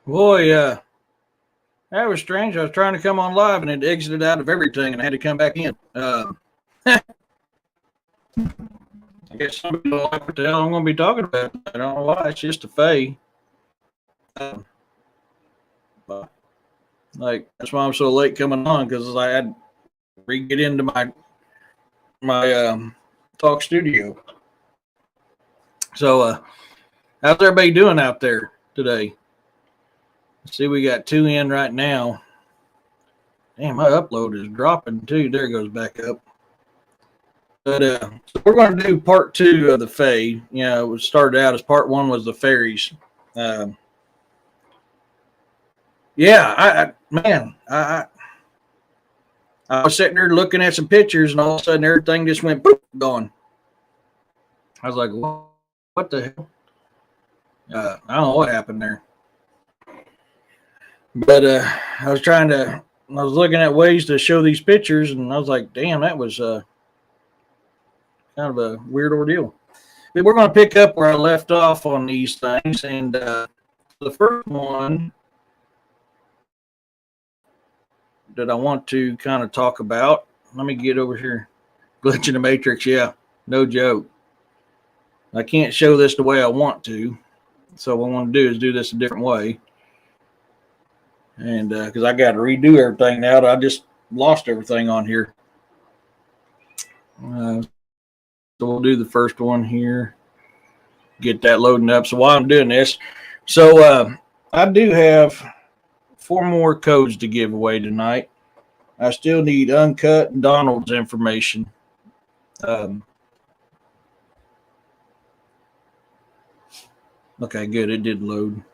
Boy, that was strange. I was trying to come on live and it exited out of everything and I had to come back in. I guess somebody don't like what the hell I'm going to be talking about. I don't know why. It's just a Fae. Um, like, that's why I'm so late coming on, because I had to get into my talk studio. So, how's everybody doing out there today? Let's see, we got 2 in right now. Damn, my upload is dropping too. There it goes back up. But so we're going to do part 2 of the Fae. You know, it started out as part 1 was the fairies. Yeah, I was sitting there looking at some pictures, and all of a sudden everything just went boop, gone. I was like, what the hell? I don't know what happened there. But I was looking at ways to show these pictures, and I was like, damn, that was kind of a weird ordeal. But we're going to pick up where I left off on these things, and the first one that I want to kind of talk about, let me get over here. Glitch in the Matrix, yeah, no joke. I can't show this the way I want to, so what I want to do is do this a different way. And because I got to redo everything now, I just lost everything on here. So we'll do the first one here, get that loading up. So while I'm doing this, so I do have 4 more codes to give away tonight. I still need Uncut and Donald's information. Okay, good. It did load.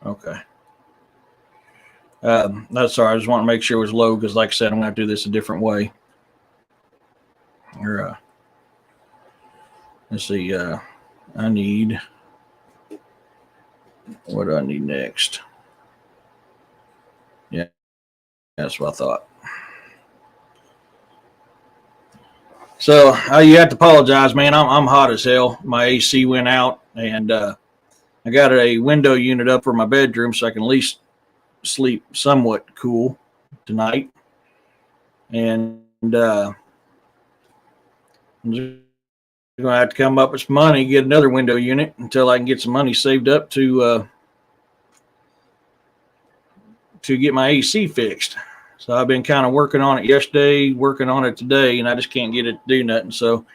Okay. That's sorry. I just want to make sure it was low because, like I said, I'm going to have to do this a different way. Or, let's see. I need. What do I need next? Yeah, that's what I thought. So you have to apologize, man. I'm hot as hell. My AC went out, and I got a window unit up for my bedroom so I can at least sleep somewhat cool tonight. And I'm just going to have to come up with some money, get another window unit until I can get some money saved up to get my AC fixed. So I've been kind of working on it yesterday, working on it today, and I just can't get it to do nothing. So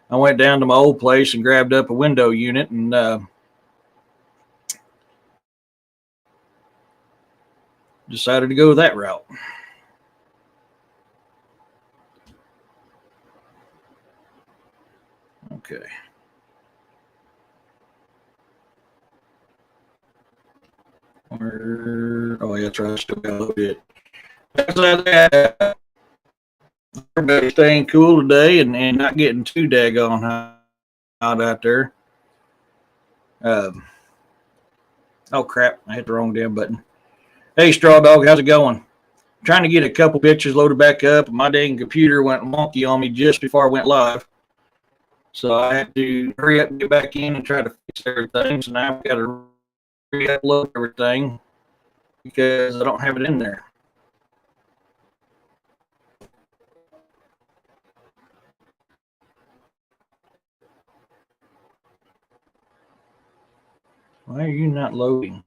I went down to my old place and grabbed up a window unit and decided to go that route. Okay. Oh, yeah, that's right. I still got a little bit. Everybody's staying cool today and not getting too daggone hot out there. Oh, crap. I hit the wrong damn button. Hey, Straw Dog, how's it going? I'm trying to get a couple pictures loaded back up. My dang computer went wonky on me just before I went live. So I had to hurry up and get back in and try to fix everything. So now I've got to re-upload everything because I don't have it in there. Why are you not loading?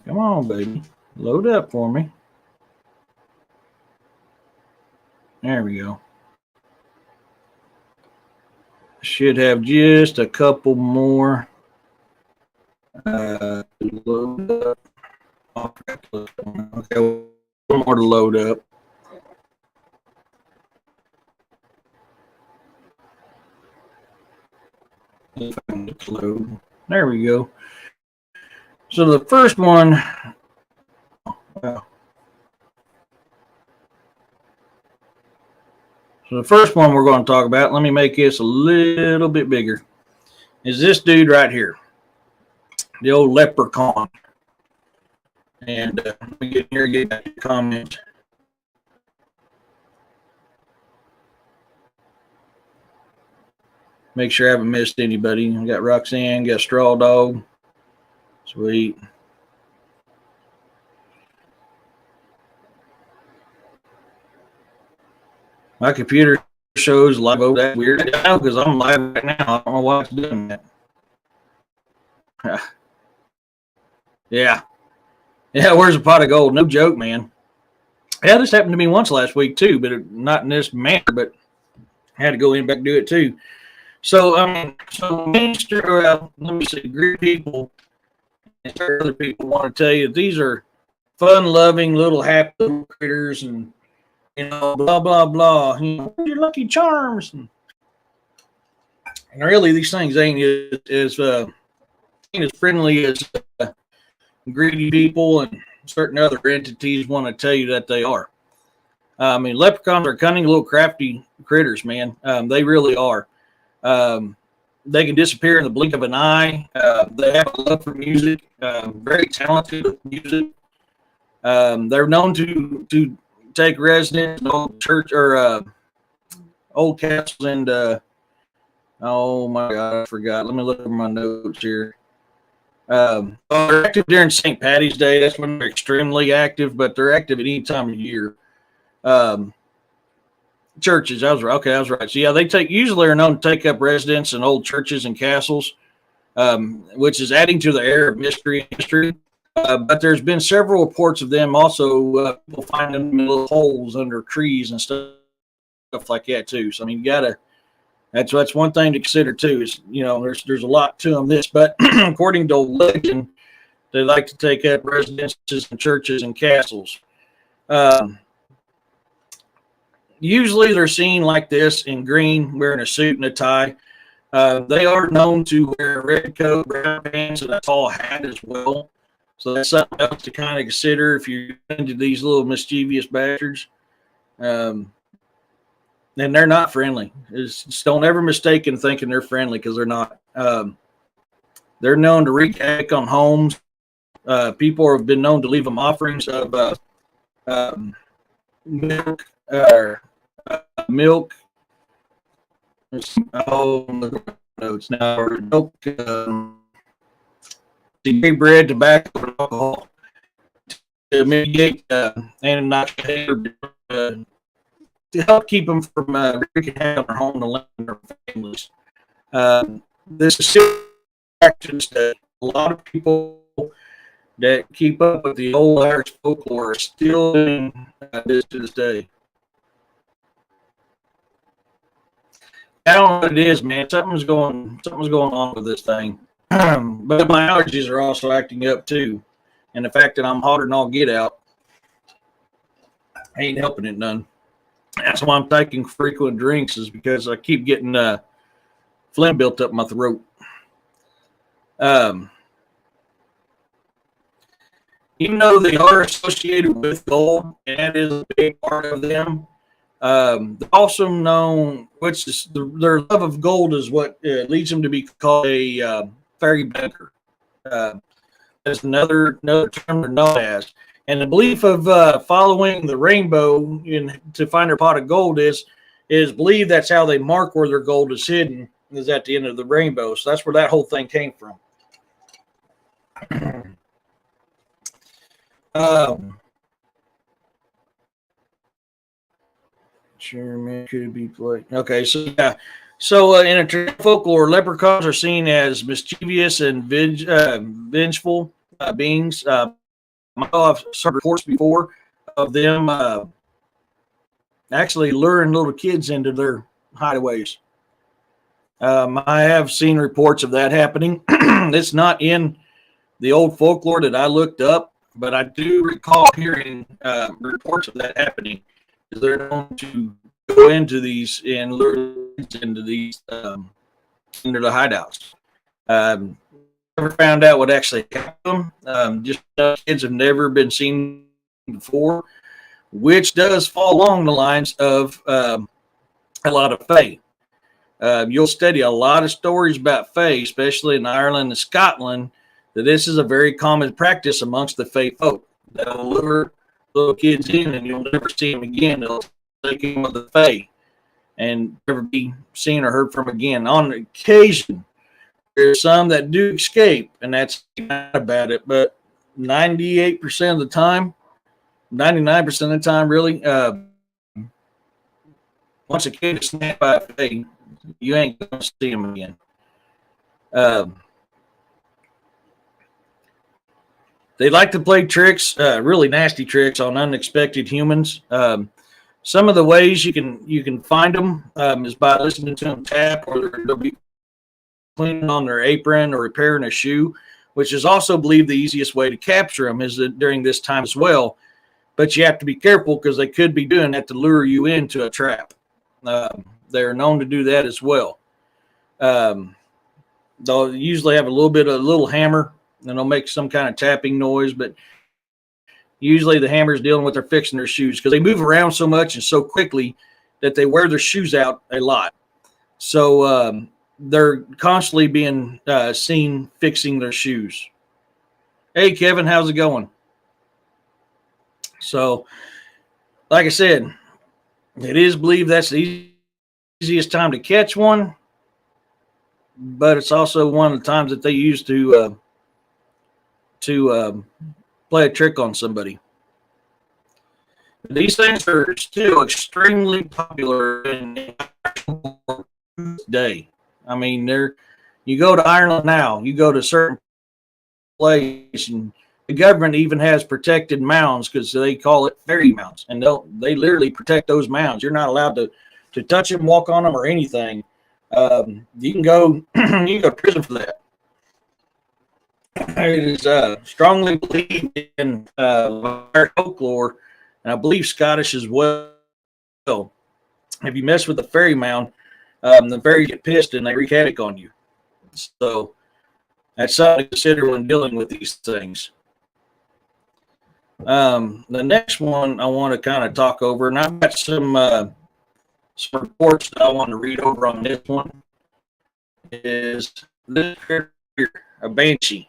Come on, baby. Load up for me. There we go. Should have just a couple more. Load up. Okay, one more to load up. Load. There we go. So the first one. So the first one we're going to talk about, let me make this a little bit bigger, is this dude right here, the old leprechaun. And let me get here and get back to comment. Make sure I haven't missed anybody. We got Roxanne, got Straw Dog. Sweet. My computer shows live over. That's weird now because I'm live right now. I don't know why it's doing that. Yeah. Yeah, where's a pot of gold? No joke, man. Yeah, this happened to me once last week too, but not in this manner, but I had to go in and back and do it too. So, minister, let me see, great people and other people want to tell you these are fun-loving little happy little critters and, blah, blah, blah. Your Lucky Charms. And really, these things ain't as friendly as greedy people and certain other entities want to tell you that they are. Leprechauns are cunning little crafty critters, man. They really are. They can disappear in the blink of an eye. They have a love for music, very talented with music. They're known to take residence in old church or old castles and oh my God, I forgot. Let me look at my notes here. They're active during St. Patty's Day. That's when they're extremely active, but they're active at any time of year. Churches, I was right. So yeah, they usually are known to take up residence in old churches and castles, which is adding to the air of mystery and history. But there's been several reports of them also people find them in little holes under trees and stuff like that too. So I mean, you gotta. That's one thing to consider too. Is there's a lot to them. But according to legend, they like to take up residences in churches and castles. Usually they're seen like this in green, wearing a suit and a tie. They are known to wear a red coat, brown pants, and a tall hat as well. So that's something else to kind of consider if you're into these little mischievous bastards. And they're not friendly. Just don't ever mistake in thinking they're friendly because they're not. They're known to wreak havoc on homes. People have been known to leave them offerings of milk milk. Notes now. Milk, bread, tobacco, and alcohol to mitigate and not to help keep them from wreaking havoc on their home and land and their families. This is still practice that a lot of people that keep up with the old Irish folklore are still doing this to this day. I don't know what it is, man. Something's going on with this thing. But my allergies are also acting up too. And the fact that I'm hotter than all get out ain't helping it none. That's why I'm taking frequent drinks, is because I keep getting phlegm built up my throat. Even though they are associated with gold, and that is a big part of them, they're also known, which is their love of gold is what leads them to be called a fairy beggar. That's another term they're known as. And the belief of following the rainbow to find their pot of gold is believed that's how they mark where their gold is hidden, is at the end of the rainbow. So that's where that whole thing came from. Sure, man, could be played. Okay, so yeah. So in a folklore, leprechauns are seen as mischievous and vengeful beings. I've heard reports before of them actually luring little kids into their hideaways. I have seen reports of that happening. It's not in the old folklore that I looked up, but I do recall hearing reports of that happening. They're known to go into these and lure into these into the hideouts. Never found out what actually happened. Just kids have never been seen before, which does fall along the lines of a lot of Fae. You'll study a lot of stories about Fae, especially in Ireland and Scotland, that this is a very common practice amongst the Fae folk. They'll lure little kids in and you'll never see them again. They'll take them with the Fae. and never be seen or heard from again. On occasion, there's some that do escape, and that's not about it. But 98% of the time, 99% of the time, really, once a kid is snapped by a Fae, you ain't going to see them again. Um, they like to play tricks, really nasty tricks on unexpected humans. Some of the ways you can find them is by listening to them tap, or they'll be cleaning on their apron or repairing a shoe, which is also believed the easiest way to capture them is during this time as well. But you have to be careful because they could be doing that to lure you into a trap. They're known to do that as well. They'll usually have a little hammer, and they'll make some kind of tapping noise, but usually the hammer is dealing with their fixing their shoes because they move around so much and so quickly that they wear their shoes out a lot. So they're constantly being seen fixing their shoes. Hey, Kevin, how's it going? So, like I said, it is believed that's the easiest time to catch one, but it's also one of the times that they use to play a trick on somebody. These things are still extremely popular in today. I mean, you go to Ireland now, you go to certain place, and the government even has protected mounds because they call it fairy mounds, and they literally protect those mounds. You're not allowed to touch them, walk on them, or anything. You can go you can go to prison for that. It is strongly believed in folklore, and I believe Scottish as well. If you mess with the fairy mound, the fairies get pissed and they wreak havoc on you. So that's something to consider when dealing with these things. The next one I want to kind of talk over, and I've got some reports that I want to read over on this one, is this here, a banshee.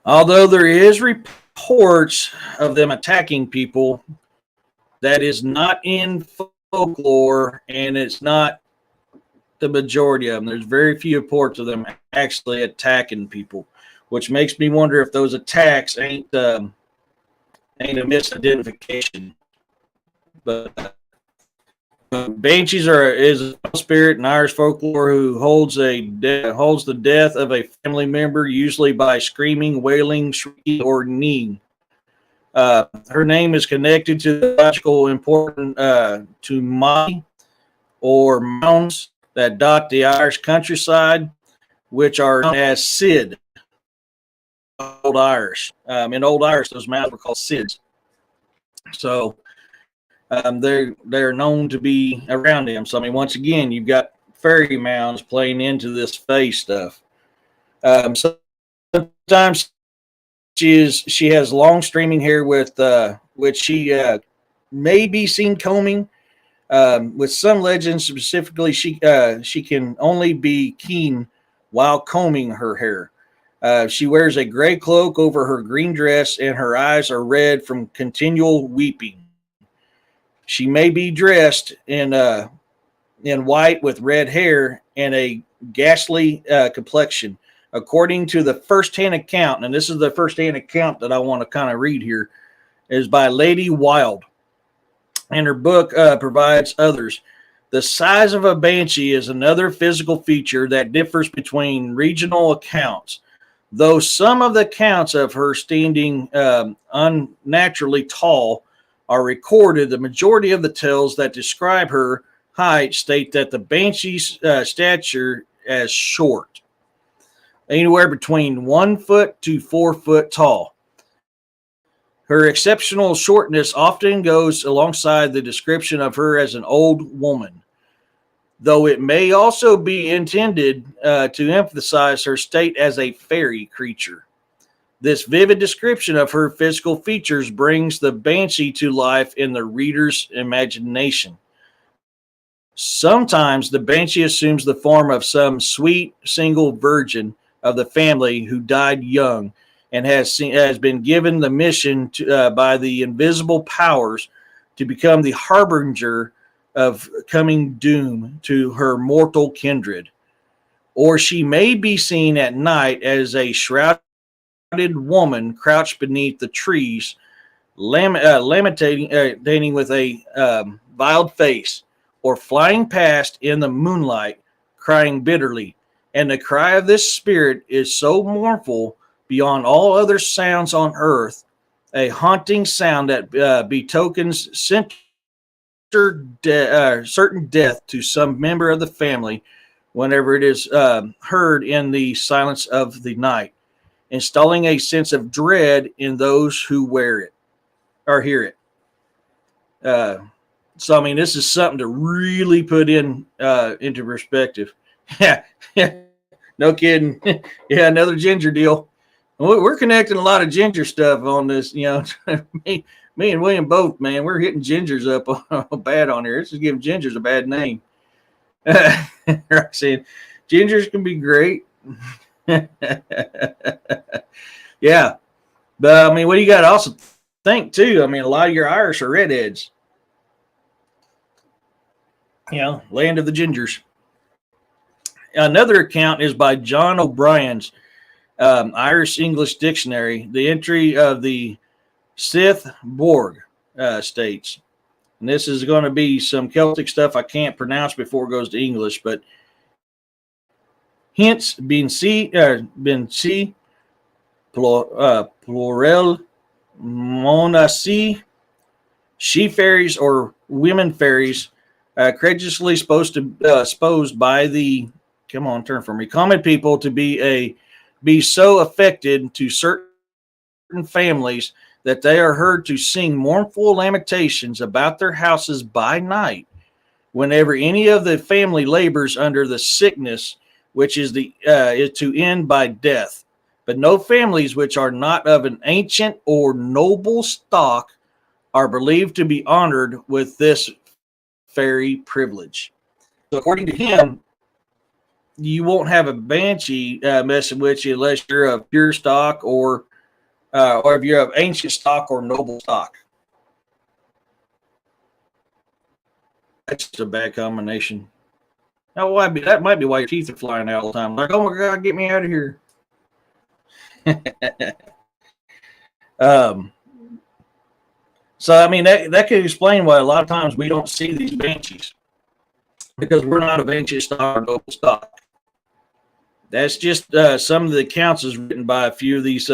Although there is reports of them attacking people, that is not in folklore, and it's not the majority of them. There's very few reports of them actually attacking people, which makes me wonder if those attacks ain't a misidentification. But banshees is a spirit in Irish folklore who holds the death of a family member, usually by screaming, wailing, shrieking, or kneeling. Her name is connected to the logical important to Mai or mounds that dot the Irish countryside, which are known as Sid. Old Irish. In Old Irish, those mounds were called Sids. So they're known to be around them. So I mean, once again, you've got fairy mounds playing into this Fae stuff. Sometimes she has long streaming hair with which she may be seen combing. With some legends, specifically, she can only be keen while combing her hair. She wears a gray cloak over her green dress, and her eyes are red from continual weeping. She may be dressed in white with red hair and a ghastly complexion. According to the first-hand account, and this is the first-hand account that I want to kind of read here, is by Lady Wilde, and her book provides others. The size of a banshee is another physical feature that differs between regional accounts. Though some of the accounts of her standing unnaturally tall are recorded, the majority of the tales that describe her height state that the banshee's stature is short, anywhere between 1 foot to 4 foot tall. Her exceptional shortness often goes alongside the description of her as an old woman, though it may also be intended to emphasize her state as a fairy creature. This vivid description of her physical features brings the banshee to life in the reader's imagination. Sometimes the banshee assumes the form of some sweet single virgin of the family who died young and has been given the mission by the invisible powers to become the harbinger of coming doom to her mortal kindred. Or she may be seen at night as a shrouded woman crouched beneath the trees, lamenting with a veiled face, or flying past in the moonlight, crying bitterly. And the cry of this spirit is so mournful beyond all other sounds on earth, a haunting sound that betokens certain death to some member of the family whenever it is heard in the silence of the night, installing a sense of dread in those who wear it or hear it. So I mean, this is something to really put into perspective. Yeah, no kidding. Yeah, another ginger deal. We're connecting a lot of ginger stuff on this. Me and William both, man. We're hitting gingers up bad on here. This is giving gingers a bad name. Saying gingers can be great. Yeah, but I mean, what do you got to also think too? I mean, a lot of your Irish are redheads. Land of the gingers. Another account is by John O'Brien's Irish English Dictionary. The entry of the Sith Borg states, and this is going to be some Celtic stuff I can't pronounce before it goes to English, but hence plural monasi, she fairies or women fairies, courageously supposed by the common people to be so affected to certain families that they are heard to sing mournful lamentations about their houses by night whenever any of the family labors under the sickness, which is to end by death. But no families which are not of an ancient or noble stock are believed to be honored with this fairy privilege. So according to him, you won't have a banshee messing with you unless you're of pure stock or if you're of ancient stock or noble stock. That's a bad combination. That might be why your teeth are flying out all the time. Like, oh my God, get me out of here. So I mean that could explain why a lot of times we don't see these banshees, because we're not of ancient stock or noble stock. That's just some of the accounts is written by a few of these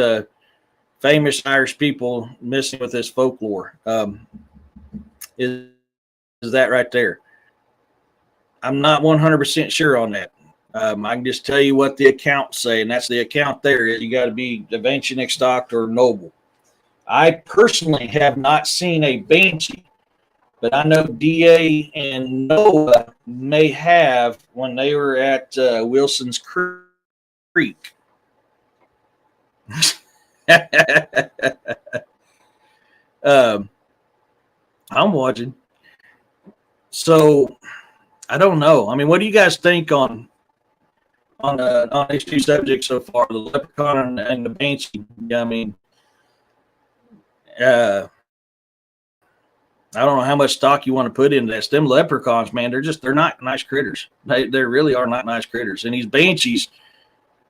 famous Irish people messing with this folklore. Is that right there? I'm not 100% sure on that. I can just tell you what the accounts say, and that's the account there. You got to be of ancient stock or noble. I personally have not seen a banshee, but I know DA and Noah may have when they were at Wilson's Creek. I'm watching. So I don't know. I mean, what do you guys think on these two subjects so far, the leprechaun and the banshee? I mean, I don't know how much stock you want to put into that. Them leprechauns, man, they're not nice critters. They really are not nice critters. And these banshees,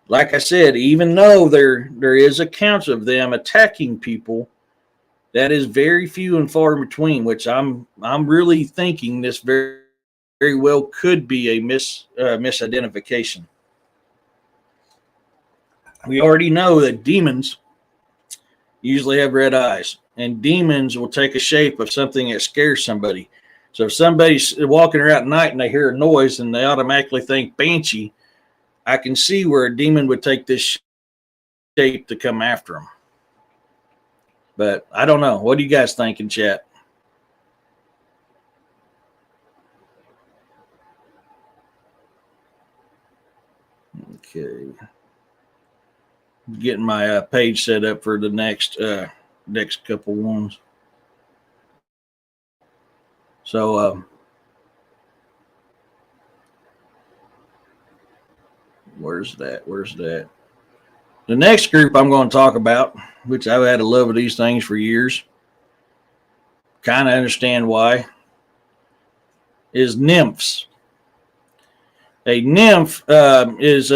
like I said, even though there is accounts of them attacking people, that is very few and far in between. Which I'm really thinking this very well could be a misidentification. We already know that demons usually have red eyes, and demons will take a shape of something that scares somebody. So if somebody's walking around at night and they hear a noise and they automatically think banshee, I can see where a demon would take this shape to come after them. But I don't know. What do you guys think in chat? Okay. Getting my page set up for the next couple ones. So where's that? The next group I'm going to talk about, which I've had a love of these things for years, kind of understand why, is nymphs. A nymph is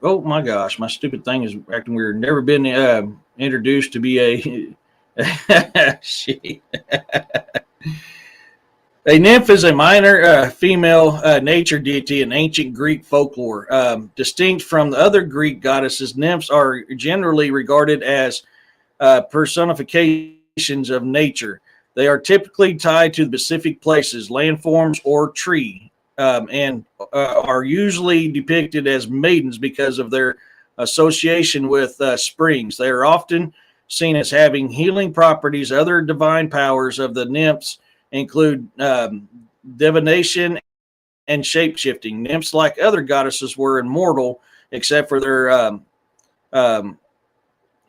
oh my gosh, my stupid thing is acting weird. Never been introduced to be a shit. A nymph is a minor female nature deity in ancient Greek folklore. Distinct from the other Greek goddesses, nymphs are generally regarded as personifications of nature. They are typically tied to specific places, landforms, or tree, and are usually depicted as maidens because of their association with springs. They are often seen as having healing properties. Other divine powers of the nymphs include divination and shape-shifting. Nymphs, like other goddesses, were immortal except for their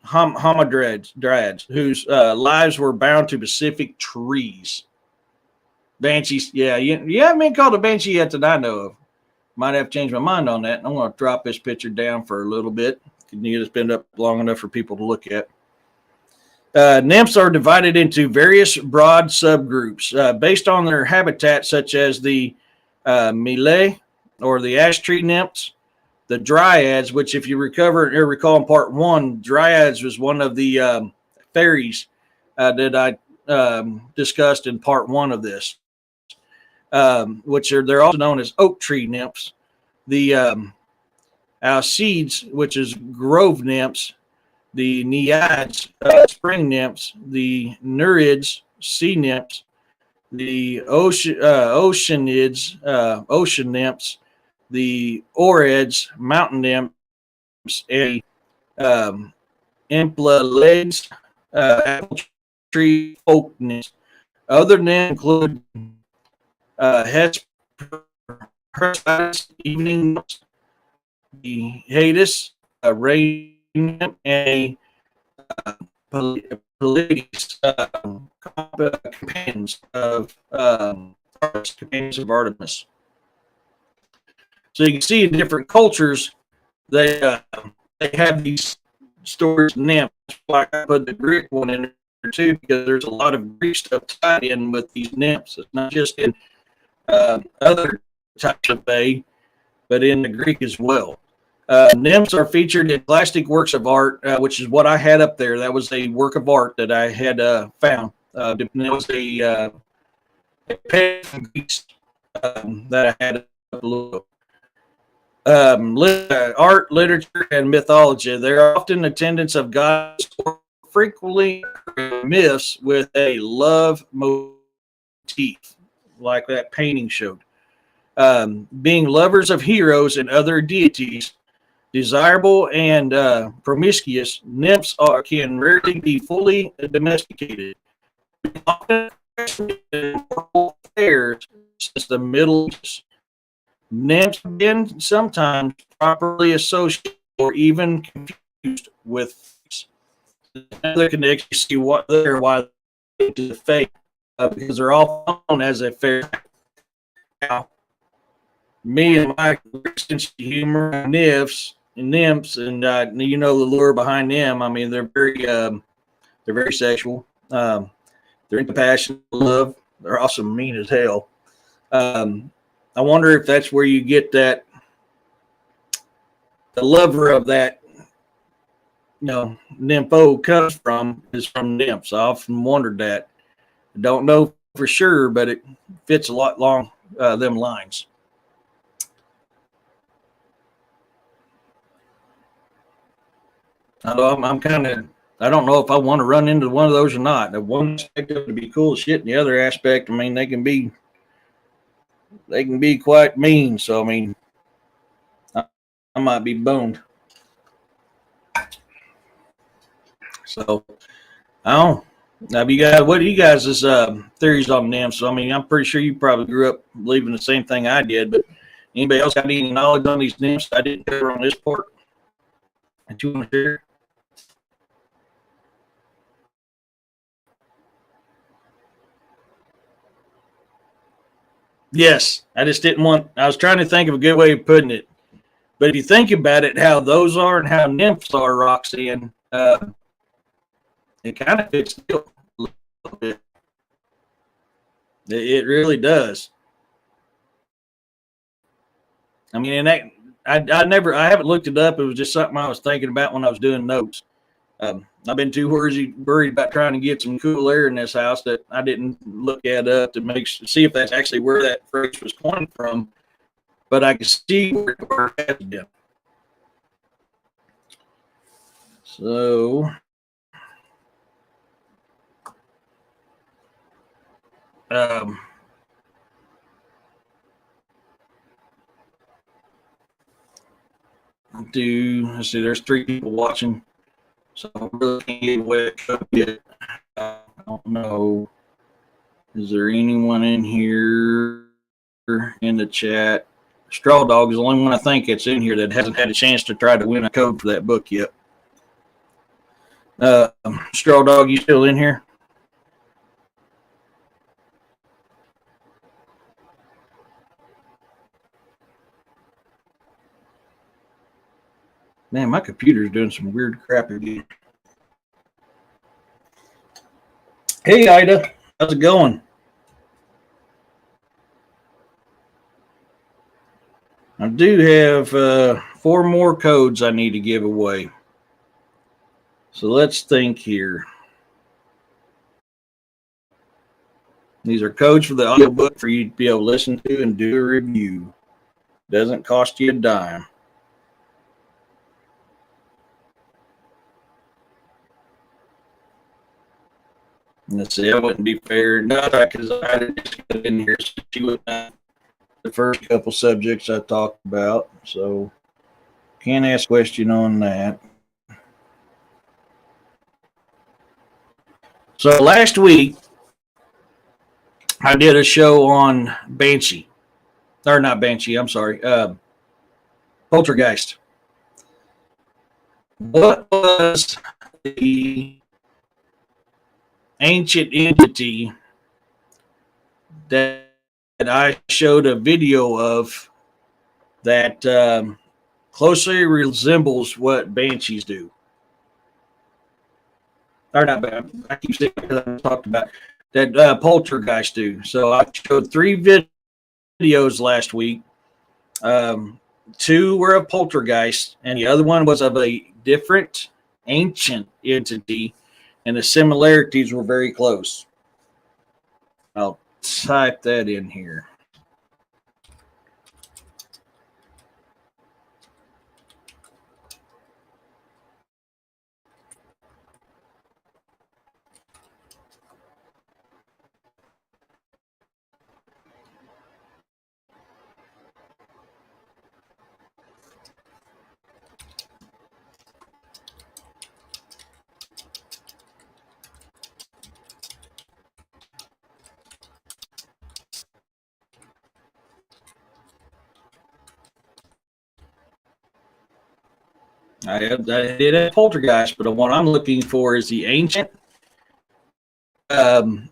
hamadryads, whose lives were bound to specific trees. Banshees, yeah, you haven't been called a banshee yet that I know of. Might have changed my mind on that. I'm going to drop this picture down for a little bit. Need to spend up long enough for people to look at. Nymphs are divided into various broad subgroups based on their habitat, such as the Melee or the ash tree nymphs, the dryads, which, if you recall in part one, dryads was one of the fairies that I discussed in part one of this, they're also known as oak tree nymphs. The Alcides, which is grove nymphs, the Naiads, spring nymphs, the Nereids, sea nymphs, the Oceanids, ocean nymphs, the Oreads, mountain nymphs, and Implales, apple tree folk nymphs. Other nymphs include Hesperides, evening nymphs, the Hades, rain nymph, and Pallades, companions of Artemis. So you can see in different cultures, they have these stories of nymphs. Like I put the Greek one in there too, because there's a lot of Greek stuff tied in with these nymphs. It's not just in other types of fae, but in the Greek as well. Nymphs are featured in plastic works of art, which is what I had up there. That was a work of art that I had found. That was a painting from Greece that I had up below. Art, literature, and mythology. They're often attendants of gods, or frequently myths with a love motif, like that painting showed. Being lovers of heroes and other deities, desirable and promiscuous, nymphs can rarely be fully domesticated. Often affairs since the Middle Ages. Nymphs have been sometimes properly associated or even confused with fates. Another can actually see why to the fate because they're all known as a fair. Now, me and my sense of humor, nymphs, and you know the lure behind them. I mean, they're very sexual. They're into passion, love. They're also mean as hell. I wonder if that's where you get that, the lover of that, nympho comes from, is from nymphs. I often wondered that. I don't know for sure, but it fits a lot along them lines. I'm kind of, I don't know if I want to run into one of those or not. The one aspect of it to be cool as shit, and the other aspect, I mean, they can be quite mean. So I mean, I might be boned. So I don't. Now, what are you guys' theories on nymphs? I mean, I'm pretty sure you probably grew up believing the same thing I did. But anybody else got any knowledge on these nymphs I didn't cover on this part that you want to share? Yes, I just didn't want. I was trying to think of a good way of putting it. But if you think about it, how those are and how nymphs are, Roxanne, it kind of fits still a little bit. It really does. I mean, and that I haven't looked it up. It was just something I was thinking about when I was doing notes. I've been too worried about trying to get some cool air in this house that I didn't look at up to see if that's actually where that phrase was coined from. But I can see where it has been. So, let's see, there's 3 people watching, so I really can't get away yet. I don't know. Is there anyone in here in the chat? Straw Dog is the only one I think that's in here that hasn't had a chance to try to win a code for that book yet. Straw Dog, you still in here? Man, my computer's doing some weird crap again. Hey, Ida. How's it going? I do have 4 more codes I need to give away. So let's think here. These are codes for the audiobook for you to be able to listen to and do a review. Doesn't cost you a dime. Let's see, that wouldn't be fair. Not because I just got in here. So she wouldn't have the first couple subjects I talked about. So can't ask a question on that. So last week, I did a show on Banshee. Or not Banshee, I'm sorry. Poltergeist. What was the ancient entity that I showed a video of that closely resembles what banshees do? Or not, I keep saying I talked about that poltergeist do. So I showed 3 videos last week. 2 were of poltergeist, and the other one was of a different ancient entity, and the similarities were very close. I'll type that in here. I did a poltergeist, but what I'm looking for is the ancient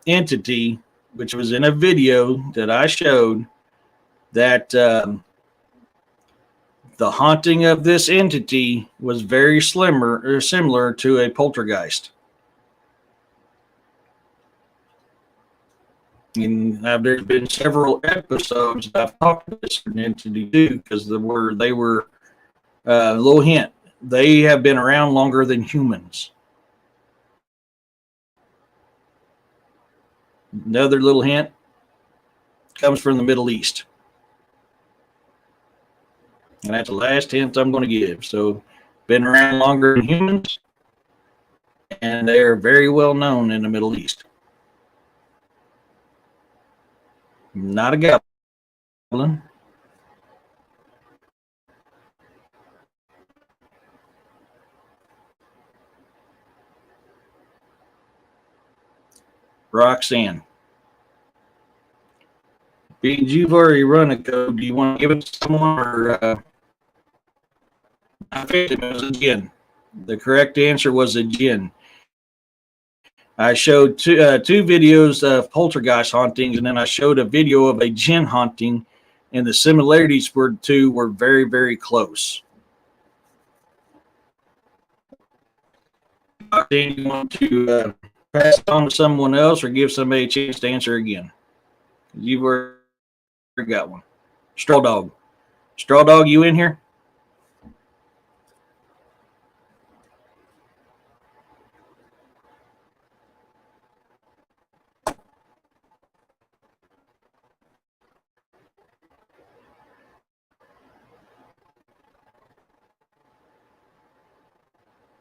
entity, which was in a video that I showed, that the haunting of this entity was very similar to a poltergeist. And there's been several episodes I've talked about this entity too, because they were a little hint. They have been around longer than humans. Another little hint comes from the Middle East. And that's the last hint I'm going to give. So, been around longer than humans, and they are very well known in the Middle East. Not a goblin. Roxanne. Beans, you've already run a code. Do you want to give it to someone, or I think it was a jinn. The correct answer was a jinn. I showed two videos of poltergeist hauntings, and then I showed a video of a jinn haunting, and the similarities were very, very close. Do you want to pass it on to someone else, or give somebody a chance to answer again? You've already got one. Straw Dog. Straw Dog, you in here?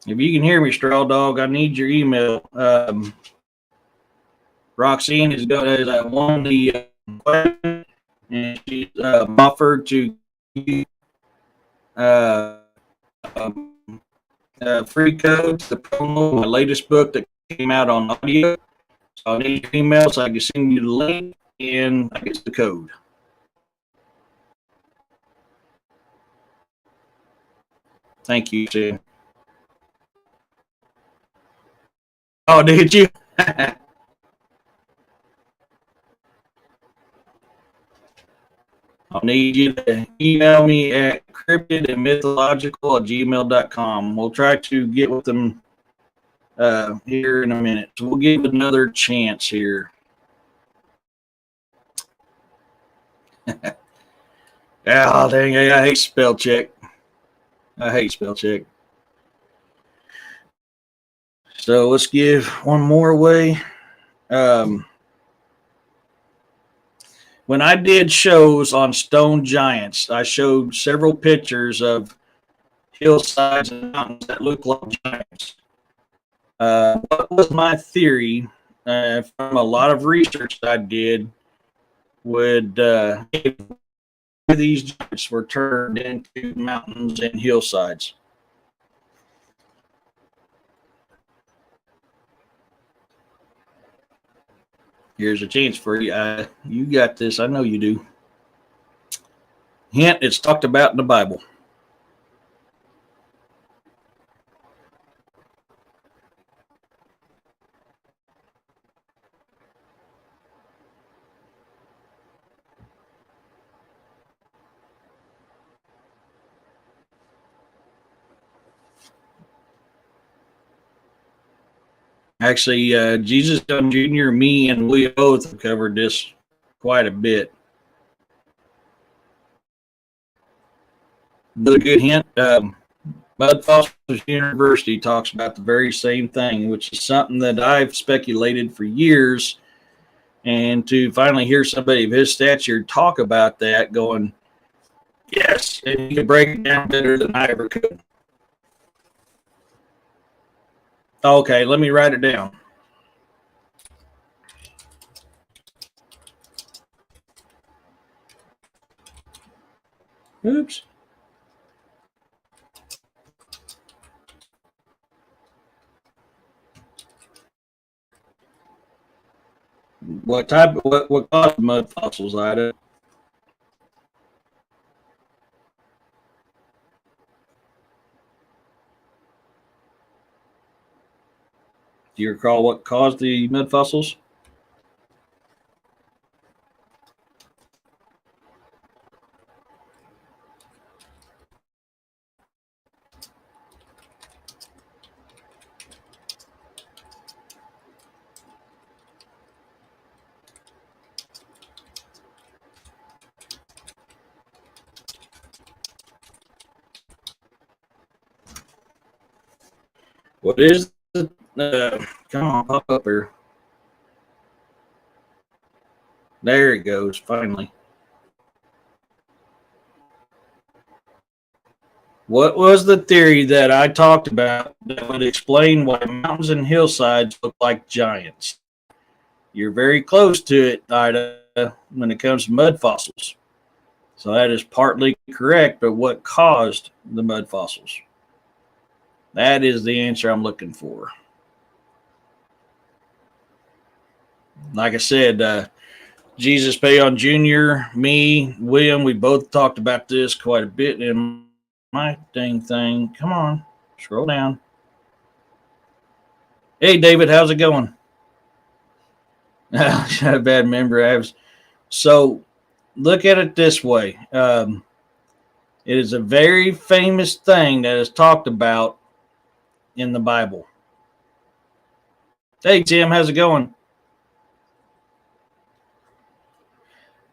If you can hear me, Straw Dog, I need your email. Roxanne is going to won the question, and she's offered to uh, um, free code to promo my latest book that came out on audio. So I need your email so I can send you the link and I get the code. Thank you, Sam. Oh, did you? I'll need you to email me at cryptidandmythological@gmail.com. We'll try to get with them here in a minute. So we'll give it another chance here. Oh, dang, I hate spell check. I hate spell check. So let's give one more away. When I did shows on stone giants, I showed several pictures of hillsides and mountains that look like giants. What was my theory from a lot of research that I did would if these giants were turned into mountains and hillsides? Here's a chance for you. You got this. I know you do. Hint, it's talked about in the Bible. Actually, Jesus Gunn Jr., me, and we both have covered this quite a bit. Another good hint, Bud Foster's University talks about the very same thing, which is something that I've speculated for years. And to finally hear somebody of his stature talk about that, going, yes, and he can break it down better than I ever could. Okay, let me write it down. Oops. What caused mud fossils, Ida? Do you recall what caused the mud fossils? What is the come on, pop up here. There it goes, finally. What was the theory that I talked about that would explain why mountains and hillsides look like giants? You're very close to it, Ida, when it comes to mud fossils. So that is partly correct, but what caused the mud fossils? That is the answer I'm looking for. Like I said, Jesus Payon Jr., me, William, we both talked about this quite a bit in my dang thing. Come on, scroll down. Hey, David, how's it going? Got a bad memory. So look at it this way. It is a very famous thing that is talked about in the Bible. Hey, Tim, how's it going?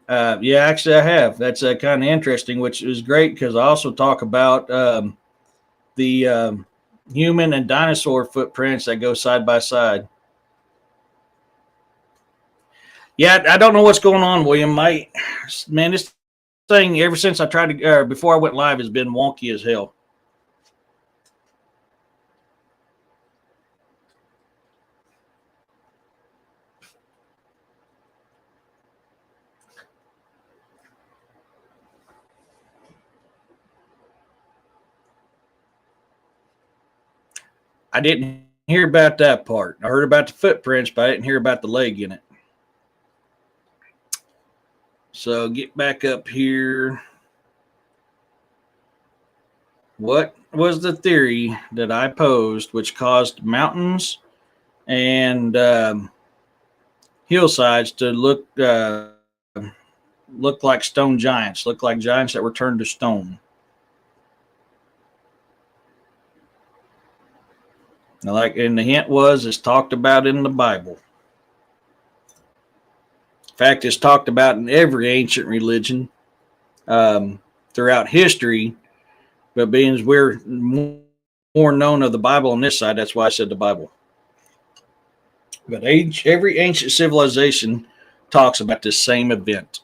Yeah, actually, I have. That's kind of interesting, which is great because I also talk about the human and dinosaur footprints that go side by side. Yeah, I don't know what's going on, William. Man, this thing ever since I tried to before I went live has been wonky as hell. I didn't hear about that part. I heard about the footprints, but I didn't hear about the leg in it. So get back up here. What was the theory that I posed which caused mountains and hillsides to look like stone giants, look like giants that were turned to stone? Now, like, and the hint was it's talked about in the Bible. In fact, it's talked about in every ancient religion throughout history. But being as we're more known of the Bible on this side, that's why I said the Bible. But every ancient civilization talks about this same event.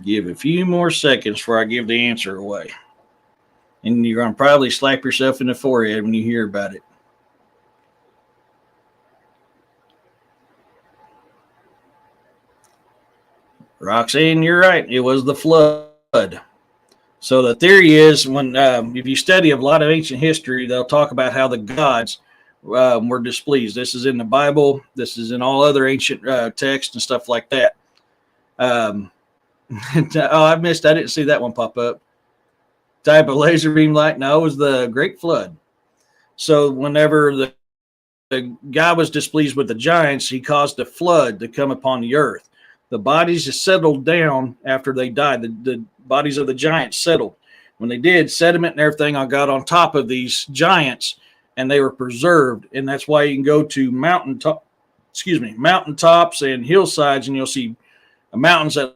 Give a few more seconds before I give the answer away. And you're going to probably slap yourself in the forehead when you hear about it. Roxanne, you're right. It was the flood. So the theory is when if you study a lot of ancient history, they'll talk about how the gods were displeased. This is in the Bible. This is in all other ancient texts and stuff like that. Oh, I missed. I didn't see that one pop up. Type of laser beam light. No, it was the Great Flood. So whenever the guy was displeased with the giants, he caused a flood to come upon the earth. The bodies just settled down after they died. The bodies of the giants settled. When they did, sediment and everything got on top of these giants, and they were preserved. And that's why you can go to mountaintops and hillsides, and you'll see mountains that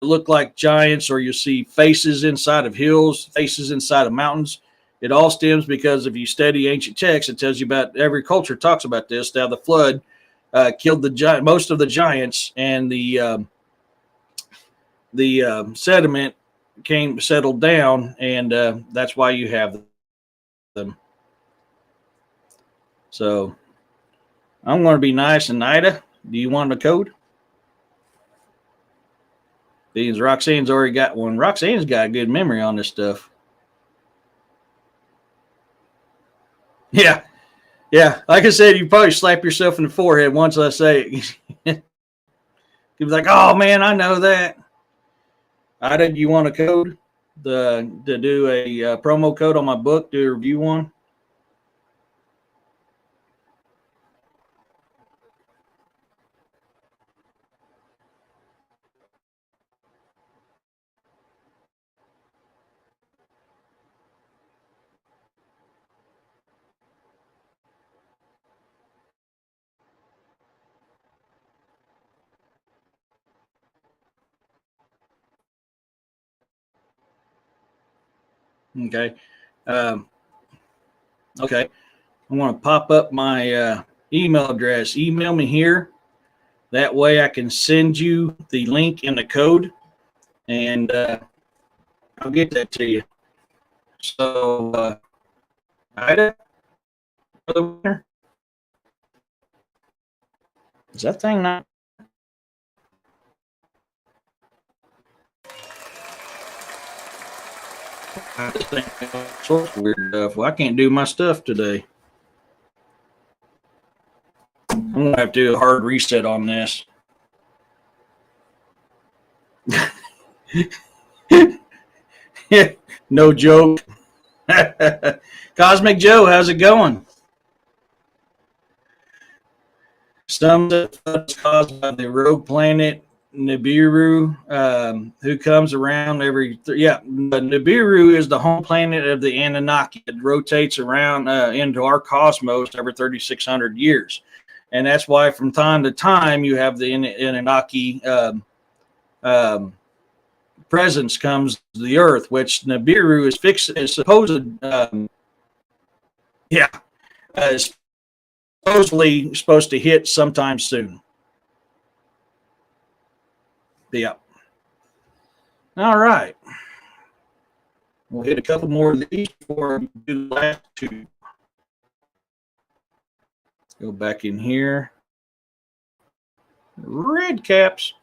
look like giants, or you see faces inside of hills, faces inside of mountains. It all stems because if you study ancient texts, it tells you about every culture talks about this. Now the flood killed most of the giants, and the sediment settled down, and that's why you have them. So I'm going to be nice. And Ida, do you want a code? Because Roxanne's already got one. Roxanne's got a good memory on this stuff. Yeah. Yeah. Like I said, you probably slap yourself in the forehead once I say it. He was like, oh, man, I know that. Ida, do you want a code to do a promo code on my book, do a review one? Okay. Um, okay. I want to pop up my email address. Email me here. That way I can send you the link and the code, and I'll get that to you. So, Ida, the winner? Is that thing not? This thing all sorts of weird stuff. Well, I can't do my stuff today. I'm gonna have to do a hard reset on this. No joke. Cosmic Joe, how's it going? Some caused by the rogue planet Nibiru, who comes around Nibiru is the home planet of the Anunnaki. It rotates around into our cosmos every 3,600 years. And that's why from time to time you have the Anunnaki um, presence comes to the Earth, which Nibiru is supposed, is supposedly supposed to hit sometime soon. Yeah. All right. We'll hit a couple more of these before we do the last two. Go back in here. Red caps.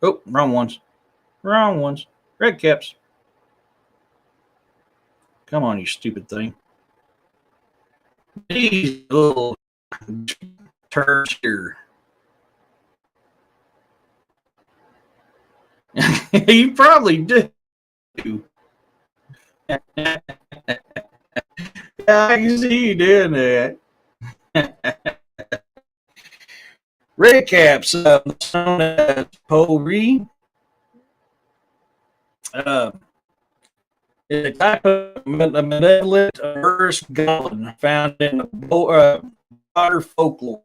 Oh, wrong ones. Wrong ones. Red caps. Come on, you stupid thing. These little turds here. You probably do. Yeah, I can see you doing that. Red caps, known as Potri, is a type of malevolent murderous goblin found in water folklore.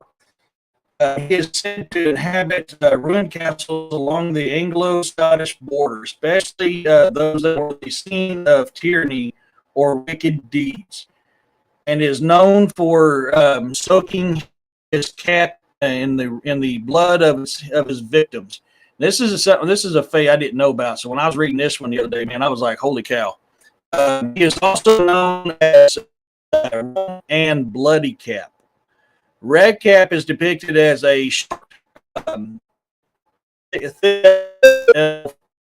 He is said to inhabit ruined castles along the Anglo-Scottish border, especially those that were the scene of tyranny or wicked deeds, and is known for soaking his cat in the blood of his victims. This is a Fae I didn't know about. So when I was reading this one the other day, man, I was like, "Holy cow!" He is also known as and Bloody Cap. Red Cap is depicted as a um,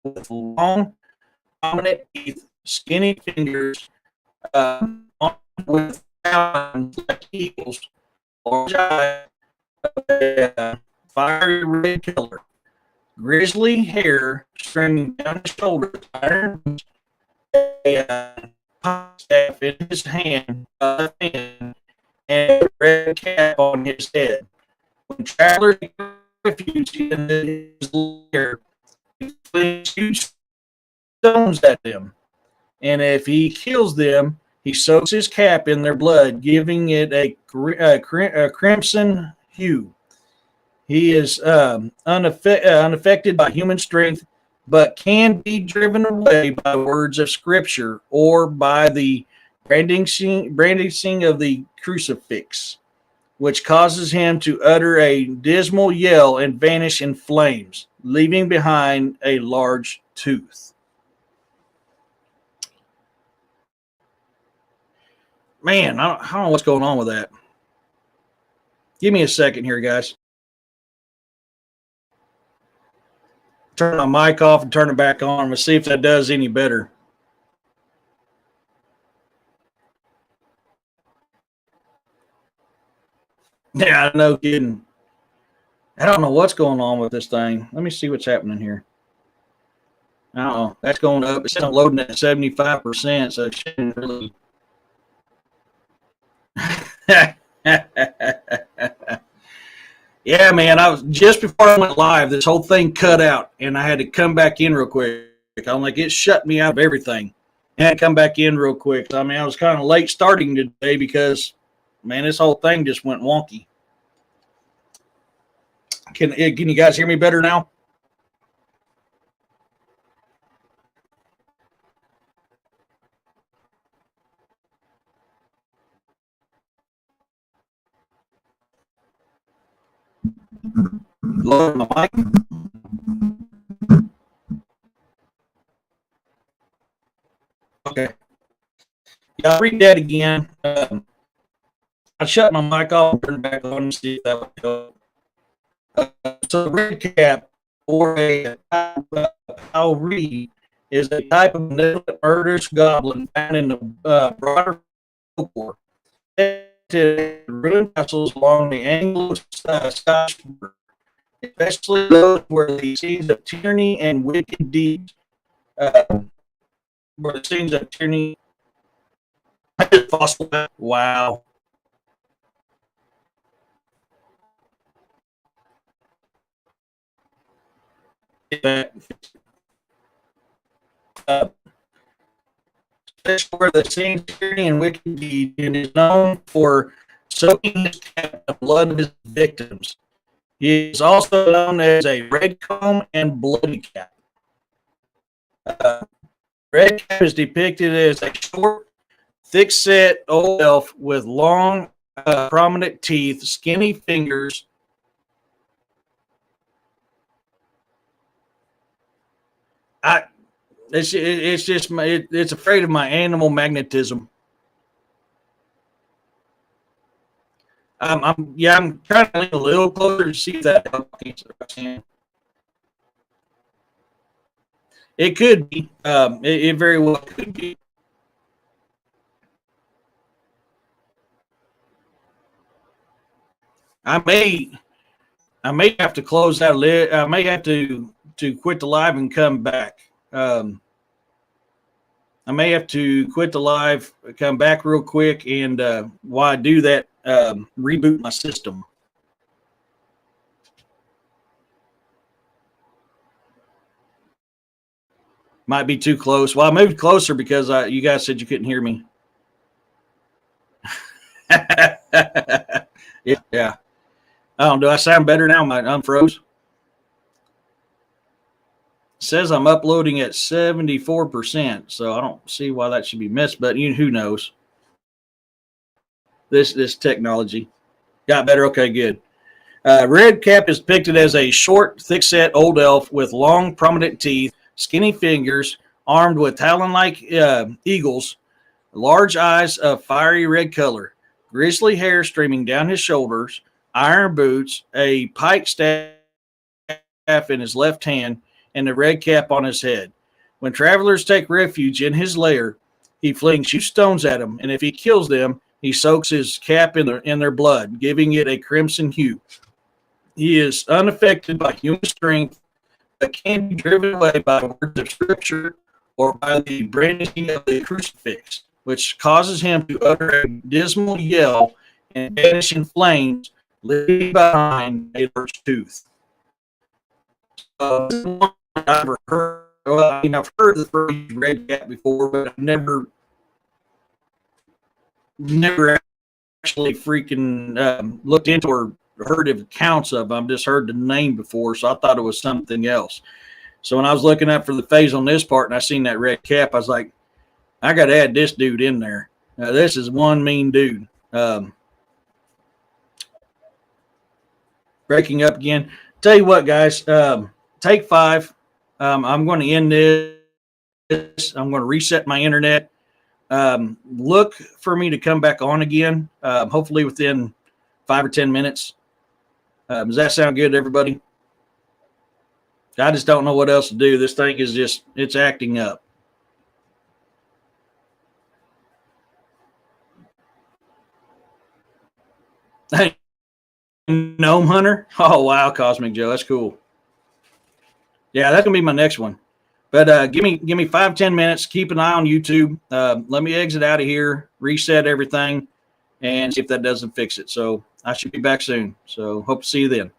with long, prominent teeth, skinny fingers, with talons like eagles, large eyes, fiery red color, grizzly hair streaming down his shoulders, iron a staff in his hand, and a red cap on his head. When travelers refuge in his lair, he flings huge stones at them, and if he kills them, he soaks his cap in their blood, giving it a crimson hue. He is unaffected by human strength, but can be driven away by words of scripture or by the brandishing of the crucifix, which causes him to utter a dismal yell and vanish in flames, leaving behind a large tooth. Man, I don't know what's going on with that. Give me a second here, guys. Turn my mic off and turn it back on. Let's see if that does any better. Yeah, no kidding. I don't know what's going on with this thing. Let me see what's happening here. I don't know. That's going up. It says I'm loading at 75%, so it shouldn't really. Yeah, man. I was just before I went live, this whole thing cut out, and I had to come back in real quick. I'm like, it shut me out of everything. And I had to come back in real quick. I mean, I was kind of late starting today because, man, this whole thing just went wonky. Can you guys hear me better now? Lower my mic. Okay. Yeah, I'll read that again. I shut my mic off and turned back on and see if that would help. So, red cap or a Powrie is a type of murderous goblin found in the broader folklore. Ruined castles along the Anglo-Scottish border, especially those where the scenes of tyranny and wicked deeds uh, were the scenes of tyranny. Wow. that. That's where the same tyranny and wicked deed and is known for soaking his cap in the blood of his victims. He is also known as a red comb and bloody cap. Uh, Red cap is depicted as a short, thick-set old elf with long, prominent teeth, skinny fingers. I it's just it's afraid of my animal magnetism. I'm trying to lean a little closer to see if that helps. It could be. It very well could be. I may I may have to close out. I may have to quit the live and come back. I may have to quit the live, come back real quick, and while I do that, reboot my system. Might be too close. Well, I moved closer because you guys said you couldn't hear me. Yeah. Oh, do I sound better now? I'm unfroze. It says I'm uploading at 74%, so I don't see why that should be missed. But who knows? This technology got better. Okay, good. Red Cap is depicted as a short, thick-set old elf with long, prominent teeth, skinny fingers, armed with talon-like eagles, large eyes of fiery red color, grizzly hair streaming down his shoulders, iron boots, a pike staff in his left hand, and a red cap on his head. When travelers take refuge in his lair, he flings two stones at them, and if he kills them, he soaks his cap in their blood, giving it a crimson hue. He is unaffected by human strength, but can be driven away by words of scripture or by the brandishing of the crucifix, which causes him to utter a dismal yell and vanish in flames, leaving behind a large tooth. I've heard. Well, I've heard the phrase "red cat" before, but I've never actually freaking looked into or heard of accounts of. I've just heard the name before, so I thought it was something else. So when I was looking up for the phase on this part and I seen that red cap, I was like, I got to add this dude in there. This is one mean dude. Breaking up again. Tell you what, guys, take 5. I'm going to end this. I'm going to reset my internet. Look for me to come back on again, hopefully within 5 or 10 minutes. Does that sound good to everybody? I just don't know what else to do. This thing is it's acting up. Hey, Gnome Hunter? Oh, wow, Cosmic Joe. That's cool. Yeah, that's going to be my next one. But give me 5-10 minutes. Keep an eye on YouTube. Let me exit out of here, reset everything, and see if that doesn't fix it. So I should be back soon. So hope to see you then.